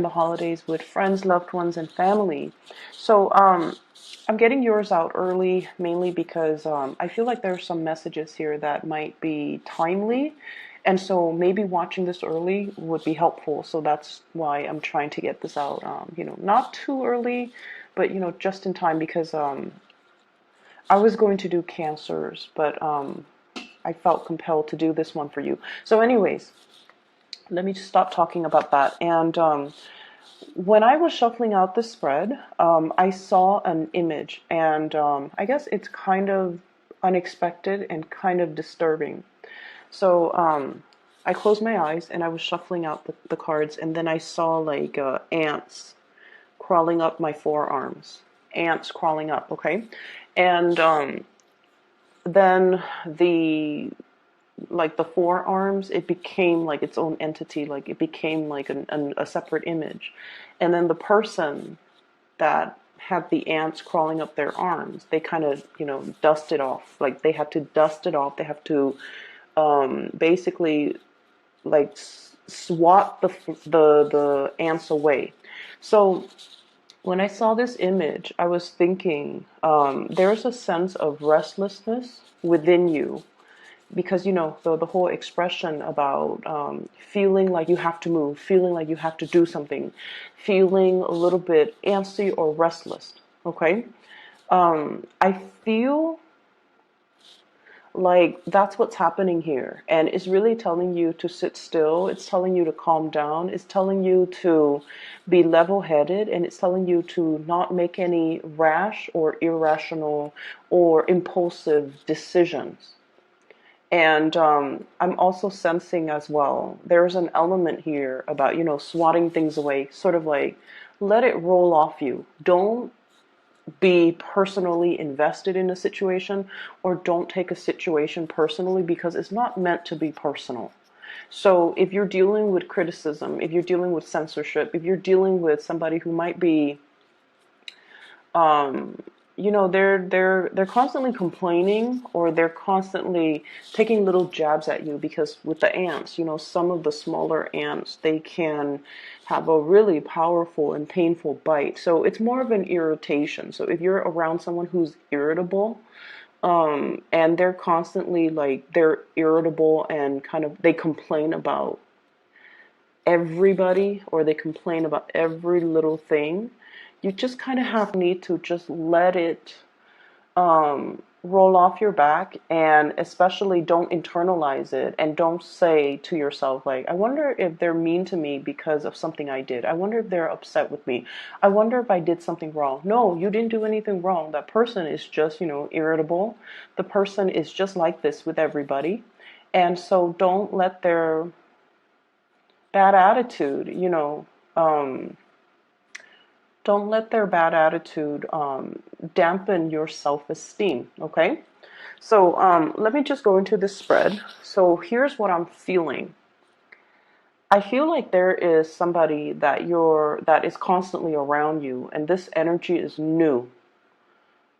the holidays with friends, loved ones, and family. So I'm getting yours out early mainly because I feel like there's some messages here that might be timely. And so maybe watching this early would be helpful. So that's why I'm trying to get this out, not too early, but, just in time because I was going to do cancers, but I felt compelled to do this one for you. So anyways, let me just stop talking about that. And when I was shuffling out the spread, I saw an image, and I guess it's kind of unexpected and kind of disturbing. So I closed my eyes and I was shuffling out the cards, and then I saw like ants crawling up my forearms. Ants crawling up, okay? And then the forearms, it became like its own entity, like it became like a separate image. And then the person that had the ants crawling up their arms, they kind of, dust it off. Like they had to dust it off. They have to basically like swat the ants away. So when I saw this image, I was thinking there's a sense of restlessness within you because the whole expression about feeling like you have to move, feeling like you have to do something, feeling a little bit antsy or restless. Okay, I feel like that's what's happening here, and it's really telling you to sit still. It's telling you to calm down. It's telling you to be level-headed, and it's telling you to not make any rash or irrational or impulsive decisions. And I'm also sensing as well, there's an element here about, swatting things away, sort of like let it roll off you. Don't be personally invested in a situation, or don't take a situation personally because it's not meant to be personal. So if you're dealing with criticism, if you're dealing with censorship, if you're dealing with somebody who might be they're constantly complaining, or they're constantly taking little jabs at you, because with the ants, some of the smaller ants, they can have a really powerful and painful bite. So it's more of an irritation. So if you're around someone who's irritable, and they're constantly like, they're irritable and kind of, they complain about everybody, or they complain about every little thing, you just kind of have need to just let it roll off your back, and especially don't internalize it, and don't say to yourself like, I wonder if they're mean to me because of something I did. I wonder if they're upset with me. I wonder if I did something wrong. No, you didn't do anything wrong. That person is just, irritable. The person is just like this with everybody. And so don't let their bad attitude, don't let their bad attitude dampen your self-esteem, okay? So let me just go into this spread. So here's what I'm feeling. I feel like there is somebody that is constantly around you, and this energy is new.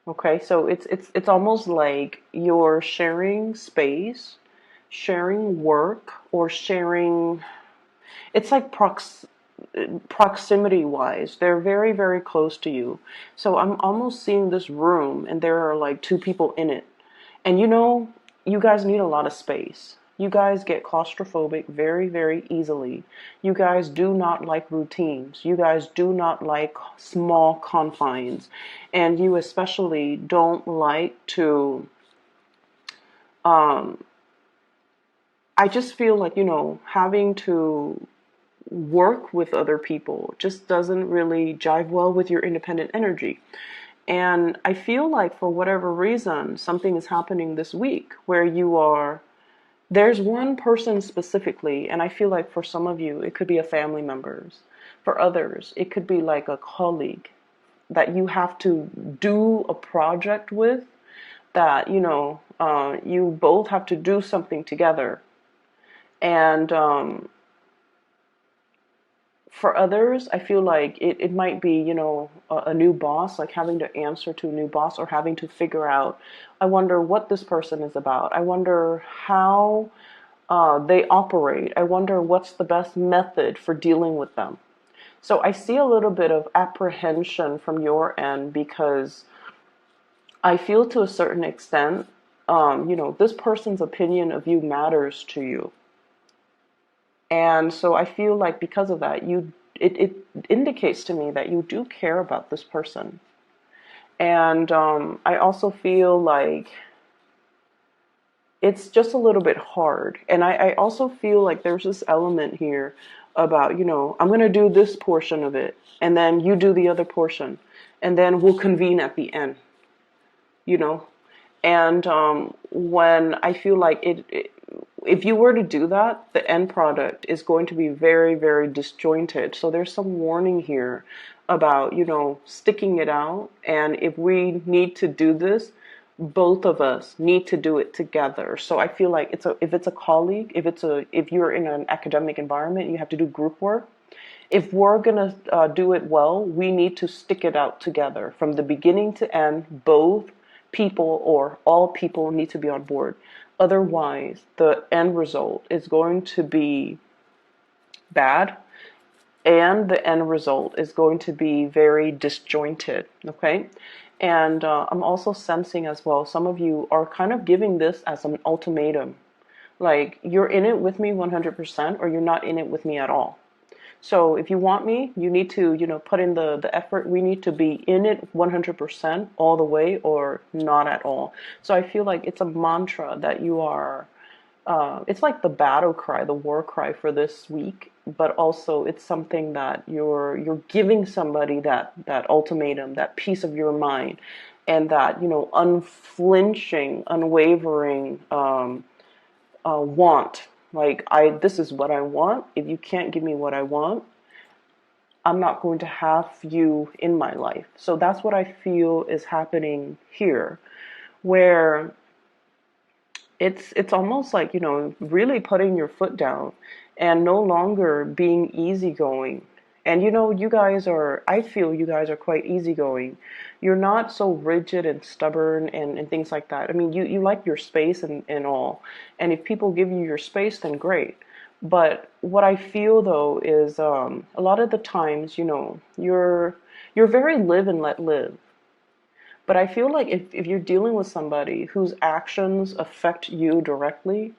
Okay, so it's almost like you're sharing space, sharing work, or sharing. It's like proximity wise, they're very, very close to you. So I'm almost seeing this room, and there are like two people in it. And you guys need a lot of space. You guys get claustrophobic very, very easily. You guys do not like routines. You guys do not like small confines. And you especially don't like to, um, I just feel like, having to work with other people just doesn't really jive well with your independent energy. And I feel like for whatever reason, something is happening this week where there's one person specifically, and I feel like for some of you, it could be a family member's. For others, it could be like a colleague that you have to do a project with, that, you both have to do something together. And for others, I feel like it might be, a new boss, like having to answer to a new boss, or having to figure out, I wonder what this person is about. I wonder how they operate. I wonder what's the best method for dealing with them. So I see a little bit of apprehension from your end because I feel to a certain extent, this person's opinion of you matters to you. And so I feel like because of that, it indicates to me that you do care about this person. And I also feel like it's just a little bit hard. And I also feel like there's this element here about, I'm going to do this portion of it, and then you do the other portion, and then we'll convene at the end, you know? And when I feel like if you were to do that, the end product is going to be very, very disjointed. So there's some warning here about, sticking it out. And if we need to do this, both of us need to do it together. So I feel like if it's a colleague, if you're in an academic environment, you have to do group work. If we're gonna do it well, we need to stick it out together from the beginning to end. Both people or all people need to be on board. Otherwise, the end result is going to be bad, and the end result is going to be very disjointed. Okay. And I'm also sensing as well, some of you are kind of giving this as an ultimatum. Like, you're in it with me 100%, or you're not in it with me at all. So if you want me, you need to, put in the effort. We need to be in it 100% all the way, or not at all. So I feel like it's a mantra that you are, it's like the battle cry, the war cry for this week, but also it's something that you're giving somebody that ultimatum, that piece of your mind, and that, unflinching, unwavering want. Like, this is what I want. If you can't give me what I want, I'm not going to have you in my life. So that's what I feel is happening here, where it's almost like, really putting your foot down and no longer being easygoing. And I feel you guys are quite easygoing. You're not so rigid and stubborn and things like that. I mean, you like your space and all. And if people give you your space, then great. But what I feel though is a lot of the times, you're very live and let live. But I feel like if you're dealing with somebody whose actions affect you directly,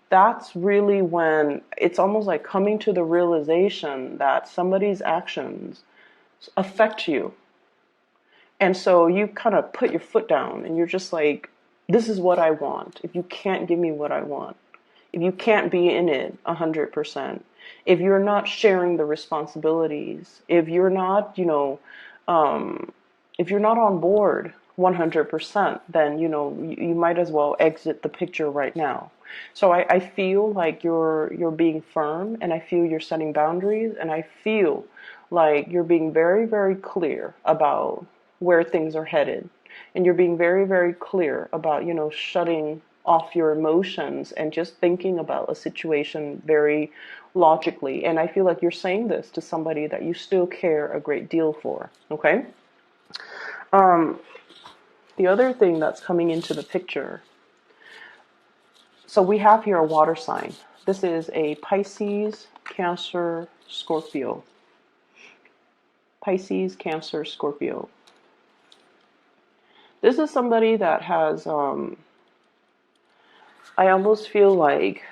that's really when it's almost like coming to the realization that somebody's actions affect you. And so you kind of put your foot down and you're just like, this is what I want. If you can't give me what I want, if you can't be in it 100%, if you're not sharing the responsibilities, if you're not, if you're not on board 100%, then, you might as well exit the picture right now. So I feel like you're being firm, and I feel you're setting boundaries, and I feel like you're being very, very clear about where things are headed. And you're being very, very clear about, shutting off your emotions and just thinking about a situation very logically. And I feel like you're saying this to somebody that you still care a great deal for. Okay? Um, the other thing that's coming into the picture, so we have here a water sign. This is a Pisces, Cancer, Scorpio. Pisces, Cancer, Scorpio. This is somebody that has, I almost feel like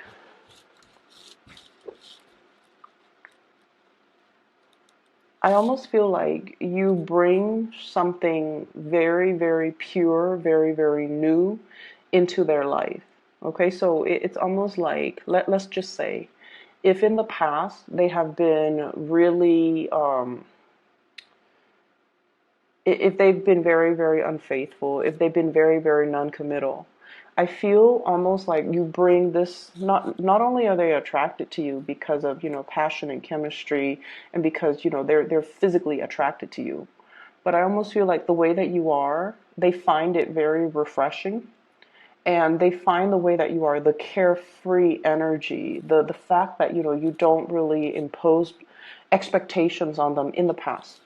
you bring something very, very pure, very, very new into their life. Okay, so it's almost like, let's just say, if in the past they have been really, if they've been very, very unfaithful, if they've been very, very non-committal, I feel almost like you bring this, not only are they attracted to you because of, passion and chemistry, and because, they're physically attracted to you, but I almost feel like the way that you are, they find it very refreshing. And they find the way that you are, the carefree energy, the fact that, you don't really impose expectations on them in the past.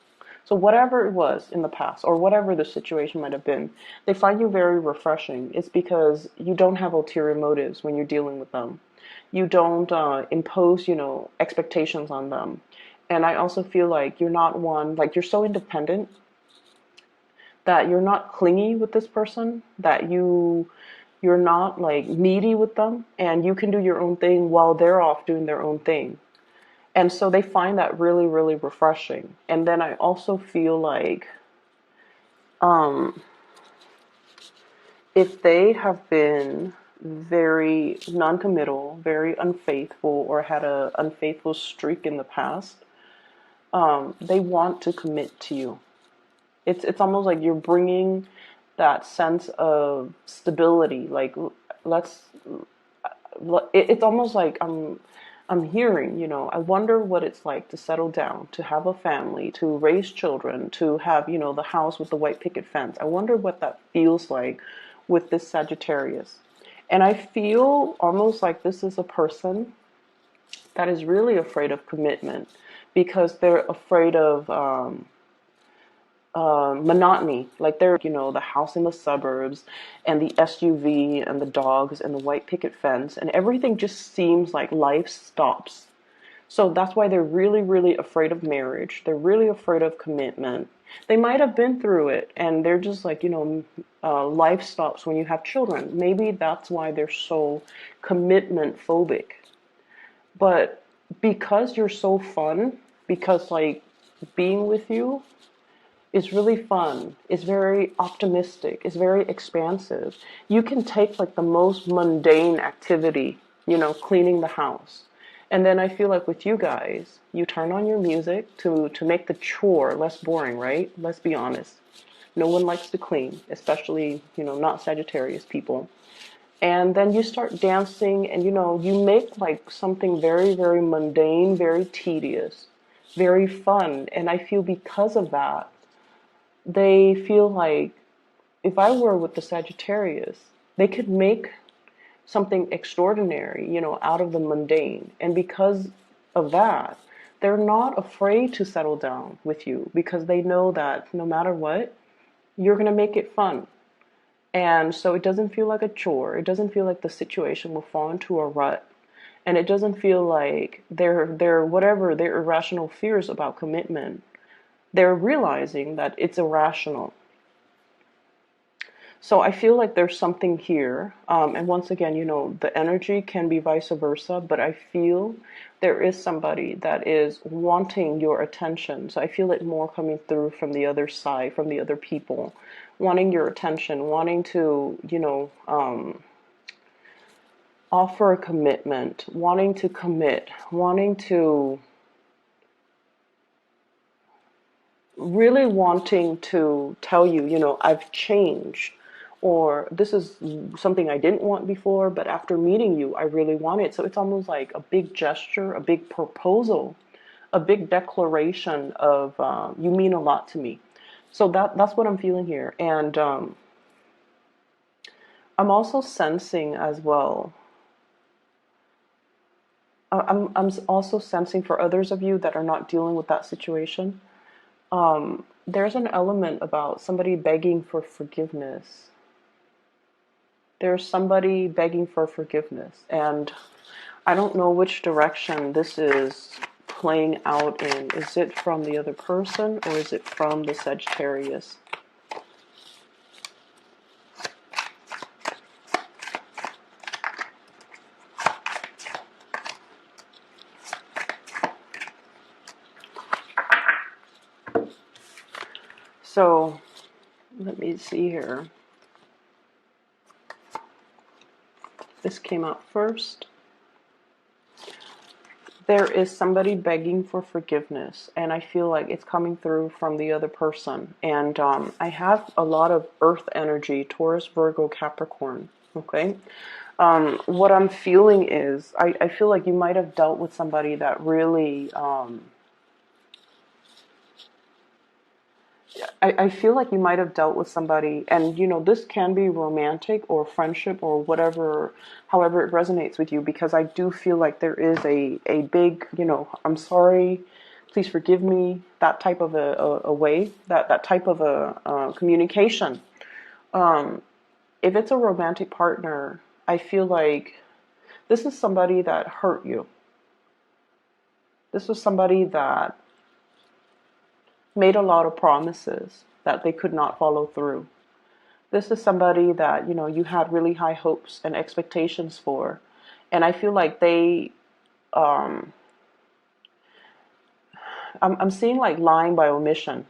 So whatever it was in the past, or whatever the situation might have been, they find you very refreshing. It's because you don't have ulterior motives when you're dealing with them. You don't impose, expectations on them. And I also feel like you're not one, like you're so independent that you're not clingy with this person, that you're not like needy with them, and you can do your own thing while they're off doing their own thing. And so they find that really, really refreshing. And then I also feel like um, if they have been very non-committal, very unfaithful, or had a unfaithful streak in the past, they want to commit to you. It's almost like you're bringing that sense of stability. Like let's. It's almost like I'm hearing. I wonder what it's like to settle down, to have a family, to raise children, to have the house with the white picket fence. I wonder what that feels like with this Sagittarius. And I feel almost like this is a person that is really afraid of commitment because they're afraid of monotony. Like they're, the house in the suburbs and the SUV and the dogs and the white picket fence, and everything just seems like life stops. So that's why they're really, really afraid of marriage. They're really afraid of commitment. They might have been through it and they're just like, life stops when you have children. Maybe that's why they're so commitment phobic. But because you're so fun, because like being with you is really fun, it's very optimistic, it's very expansive. You can take like the most mundane activity, cleaning the house. And then I feel like with you guys, you turn on your music to make the chore less boring, right? Let's be honest. No one likes to clean, especially, not Sagittarius people. And then you start dancing and you make like something very, very mundane, very tedious, very fun. And I feel because of that, they feel like if I were with the Sagittarius, they could make something extraordinary, out of the mundane. And because of that, they're not afraid to settle down with you because they know that no matter what, you're going to make it fun. And so it doesn't feel like a chore. It doesn't feel like the situation will fall into a rut. And it doesn't feel like they're whatever their irrational fears about commitment. They're realizing that it's irrational. So I feel like there's something here. And once again, the energy can be vice versa, but I feel there is somebody that is wanting your attention. So I feel it more coming through from the other side, from the other people, wanting your attention, wanting to, offer a commitment, wanting to commit, wanting to really wanting to tell you, I've changed, or this is something I didn't want before, but after meeting you, I really want it. So it's almost like a big gesture, a big proposal, a big declaration of you mean a lot to me. So that's what I'm feeling here, and I'm also sensing as well. I'm also sensing for others of you that are not dealing with that situation. There's an element about somebody begging for forgiveness. There's somebody begging for forgiveness. And I don't know which direction this is playing out in. Is it from the other person or is it from the Sagittarius? So let me see here. This came out first. There is somebody begging for forgiveness, and I feel like it's coming through from the other person. And I have a lot of earth energy, Taurus, Virgo, Capricorn. Okay. What I'm feeling is I feel like you might have dealt with somebody that really I feel like you might have dealt with somebody, and this can be romantic or friendship or whatever, however it resonates with you, because I do feel like there is a big, I'm sorry, please forgive me, that type of a way, that type of a communication. If it's a romantic partner, I feel like this is somebody that hurt you. This was somebody that made a lot of promises that they could not follow through. This is somebody that, you had really high hopes and expectations for. And I feel like um, I'm seeing like lying by omission.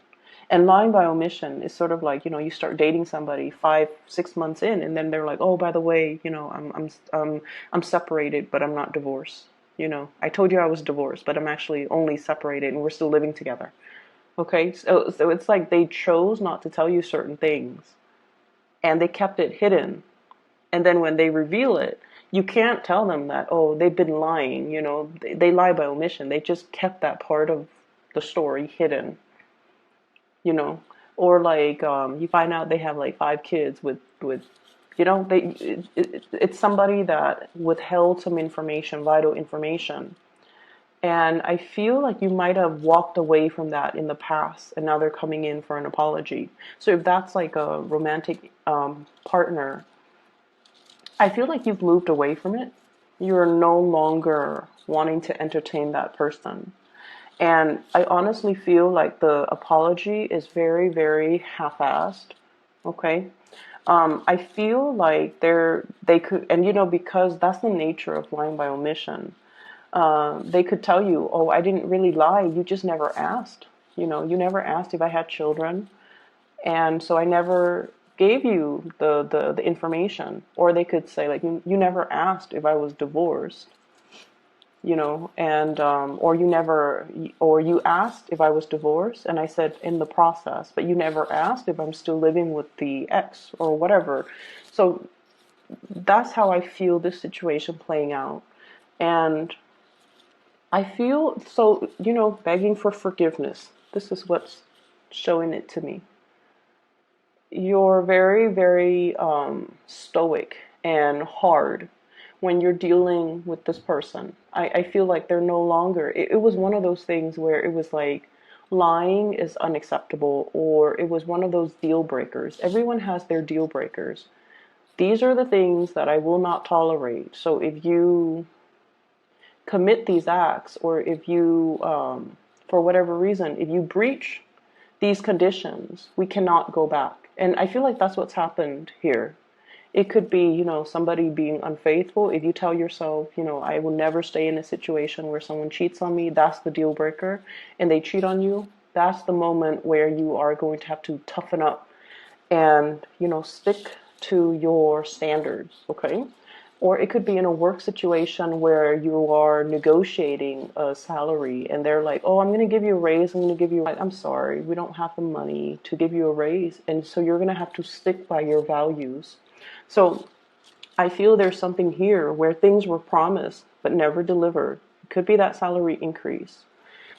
And lying by omission is sort of like, you start dating somebody 5, 6 months in, and then they're like, oh, by the way, I'm separated, but I'm not divorced. I told you I was divorced, but I'm actually only separated, and we're still living together. Okay, so it's like they chose not to tell you certain things, and they kept it hidden. And then when they reveal it, you can't tell them that, oh, they've been lying. They lie by omission. They just kept that part of the story hidden. you know, or like you find out they have like 5 kids with it's somebody that withheld some information, vital information. And I feel like you might have walked away from that in the past, and now they're coming in for an apology. So if that's like a romantic partner, I feel like you've moved away from it. You're no longer wanting to entertain that person. And I honestly feel like the apology is very, very half-assed. Okay. I feel like they could, and because that's the nature of lying by omission. They could tell you, oh, I didn't really lie. You just never asked. You never asked if I had children. And so I never gave you the information. Or they could say, like, you never asked if I was divorced. And or you asked if I was divorced, and I said in the process, but you never asked if I'm still living with the ex or whatever. So that's how I feel this situation playing out. And I feel so, begging for forgiveness. This is what's showing it to me. You're very, very stoic and hard when you're dealing with this person. I feel like they're no longer, it was one of those things where it was like lying is unacceptable, or it was one of those deal breakers. Everyone has their deal breakers. These are the things that I will not tolerate. So if you commit these acts, or if you, for whatever reason, if you breach these conditions, we cannot go back. And I feel like that's what's happened here. It could be, somebody being unfaithful. If you tell yourself, I will never stay in a situation where someone cheats on me, that's the deal breaker, and they cheat on you, that's the moment where you are going to have to toughen up and, stick to your standards, okay? Or it could be in a work situation where you are negotiating a salary and they're like, oh, I'm going to give you a raise. I'm going to give you, I'm sorry, we don't have the money to give you a raise. And so you're going to have to stick by your values. So I feel there's something here where things were promised but never delivered. It could be that salary increase.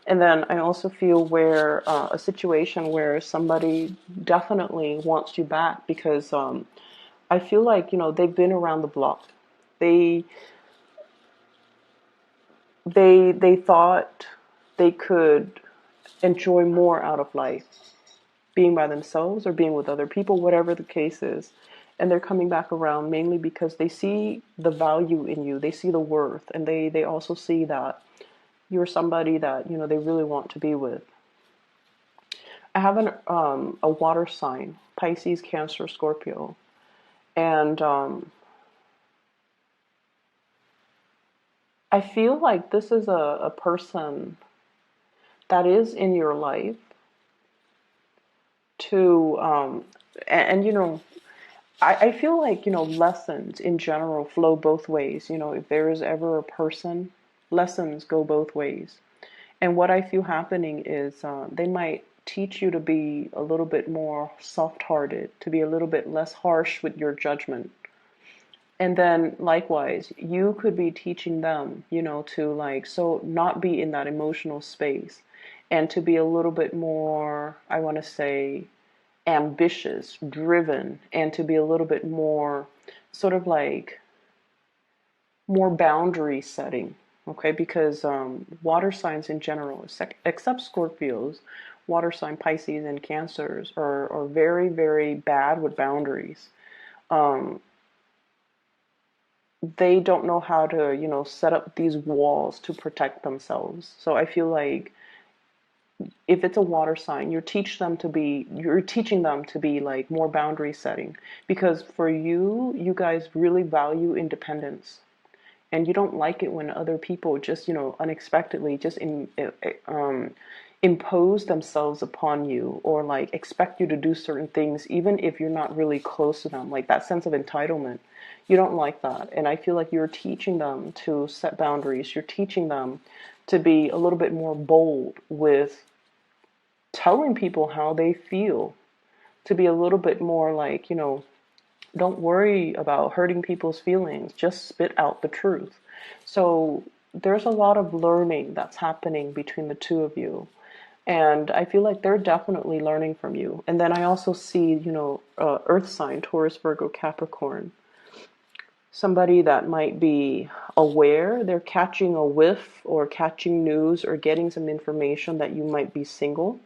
And then I also feel where a situation where somebody definitely wants you back because I feel like, they've been around the block. They they thought they could enjoy more out of life, being by themselves or being with other people, whatever the case is. And they're coming back around mainly because they see the value in you, they see the worth, and they also see that you're somebody that they really want to be with. I have a water sign, Pisces, Cancer, Scorpio, and I feel like this is a person that is in your life to, and I feel like, lessons in general flow both ways. If there is ever a person, lessons go both ways. And what I feel happening is they might teach you to be a little bit more soft-hearted, to be a little bit less harsh with your judgment. And then likewise, you could be teaching them, to like, so not be in that emotional space and to be a little bit more, I want to say, ambitious, driven, and to be a little bit more sort of like more boundary setting. Okay, because water signs in general, except Scorpios, water sign Pisces and Cancers are very, very bad with boundaries. Um, they don't know how to, set up these walls to protect themselves. So I feel like if it's a water sign, you're teaching them to be like more boundary setting, because for you guys really value independence, and you don't like it when other people just, unexpectedly just impose themselves upon you, or like expect you to do certain things even if you're not really close to them, like that sense of entitlement. You don't like that, and I feel like you're teaching them to set boundaries. You're teaching them to be a little bit more bold with telling people how they feel, to be a little bit more like, don't worry about hurting people's feelings, just spit out the truth. So there's a lot of learning that's happening between the two of you. And I feel like they're definitely learning from you. And then I also see, earth sign, Taurus, Virgo, Capricorn. Somebody that might be aware, they're catching a whiff or catching news or getting some information that you might be single.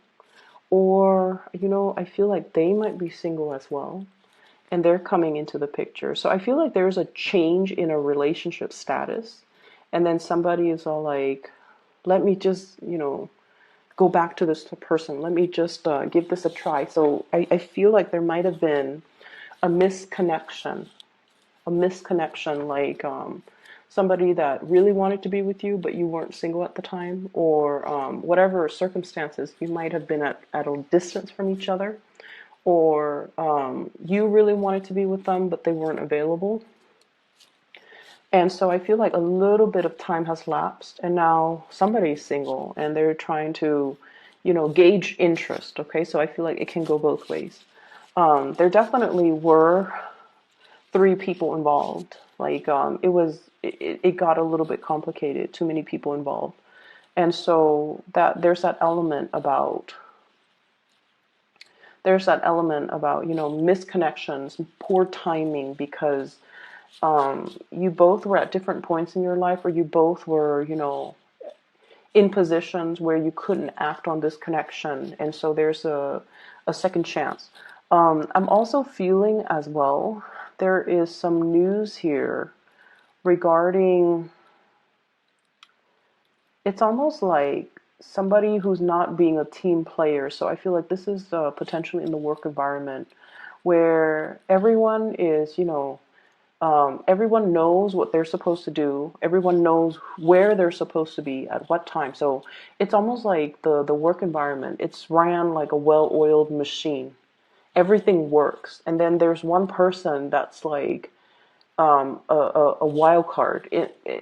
Or, I feel like they might be single as well, and they're coming into the picture. So I feel like there's a change in a relationship status. And then somebody is all like, let me just, go back to this person. Let me just give this a try. So I feel like there might have been a misconnection, like somebody that really wanted to be with you, but you weren't single at the time, or whatever circumstances, you might have been at a distance from each other, or you really wanted to be with them, but they weren't available. And so I feel like a little bit of time has lapsed, and now somebody's single and they're trying to, gauge interest. Okay, so I feel like it can go both ways. There definitely were three people involved. Like it got a little bit complicated. Too many people involved, and so there's that element about misconnections, poor timing, because you both were at different points in your life, or you both were, in positions where you couldn't act on this connection, and so there's a second chance. I'm also feeling as well, there is some news here regarding, it's almost like somebody who's not being a team player. So I feel like this is potentially in the work environment where everyone is, everyone knows what they're supposed to do. Everyone knows where they're supposed to be at what time. So it's almost like the work environment. It's ran like a well-oiled machine. Everything works. And then there's one person that's like a wild card.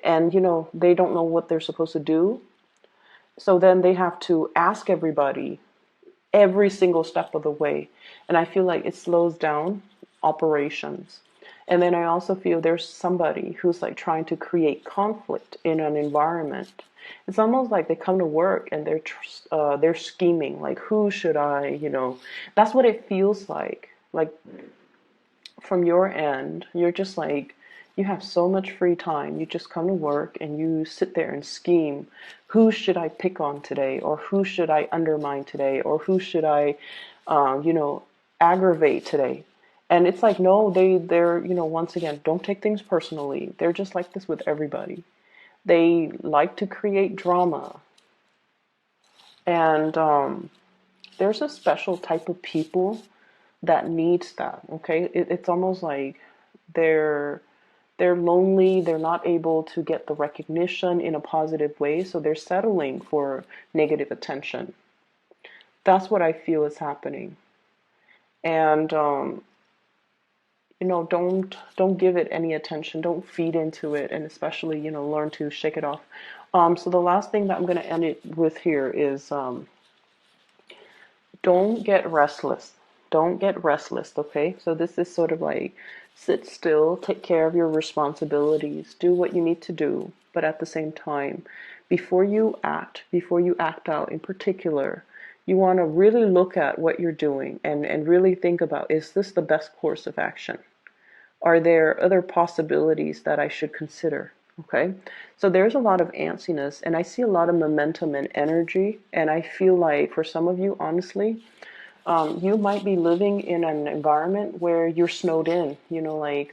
And, they don't know what they're supposed to do. So then they have to ask everybody every single step of the way. And I feel like it slows down operations. And then I also feel there's somebody who's like trying to create conflict in an environment. It's almost like they come to work and they're scheming, like, who should that's what it feels like. Like, from your end, you're just like, you have so much free time. You just come to work and you sit there and scheme. Who should I pick on today? Or who should I undermine today? Or who should I, aggravate today? And it's like, no, they're, once again, don't take things personally. They're just like this with everybody. They like to create drama. And there's a special type of people that needs that. Okay, it's almost like they're lonely. They're not able to get the recognition in a positive way, so they're settling for negative attention. That's what I feel is happening. And don't give it any attention. Don't feed into it, and especially, learn to shake it off. So the last thing that I'm going to end it with here is, don't get restless. Don't get restless, okay? So this is sort of like, sit still, take care of your responsibilities, do what you need to do, but at the same time, before you act out in particular, you want to really look at what you're doing and really think about, is this the best course of action? Are there other possibilities that I should consider? Okay, so there's a lot of antsiness, and I see a lot of momentum and energy, and I feel like for some of you, honestly, You might be living in an environment where you're snowed in, like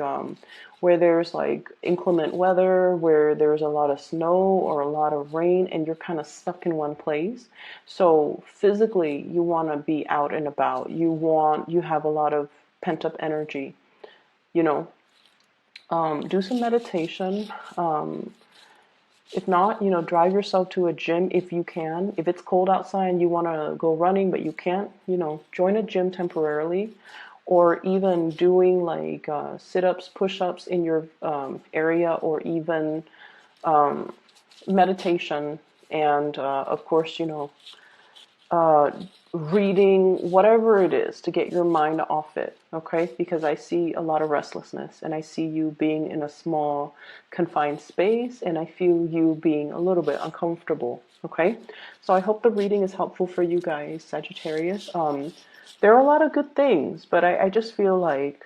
where there's like inclement weather, where there's a lot of snow or a lot of rain, and you're kind of stuck in one place. So physically, you want to be out and about. You have a lot of pent up energy, you know. Do some meditation. If not, drive yourself to a gym if you can. If it's cold outside and you want to go running but you can't, join a gym temporarily, or even doing like sit-ups, push-ups in your area, or even meditation, and of course, uh, reading, whatever it is to get your mind off it, okay? Because I see a lot of restlessness, and I see you being in a small, confined space, and I feel you being a little bit uncomfortable, okay? So I hope the reading is helpful for you guys, Sagittarius. There are a lot of good things, but I just feel like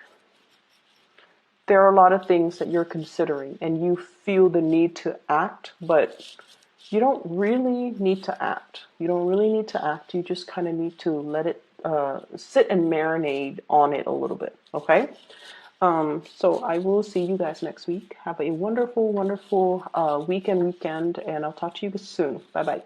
there are a lot of things that you're considering, and you feel the need to act, but you don't really need to act. You don't really need to act. You just kind of need to let it sit and marinate on it a little bit. Okay. So I will see you guys next week. Have a wonderful, wonderful weekend, and I'll talk to you soon. Bye bye.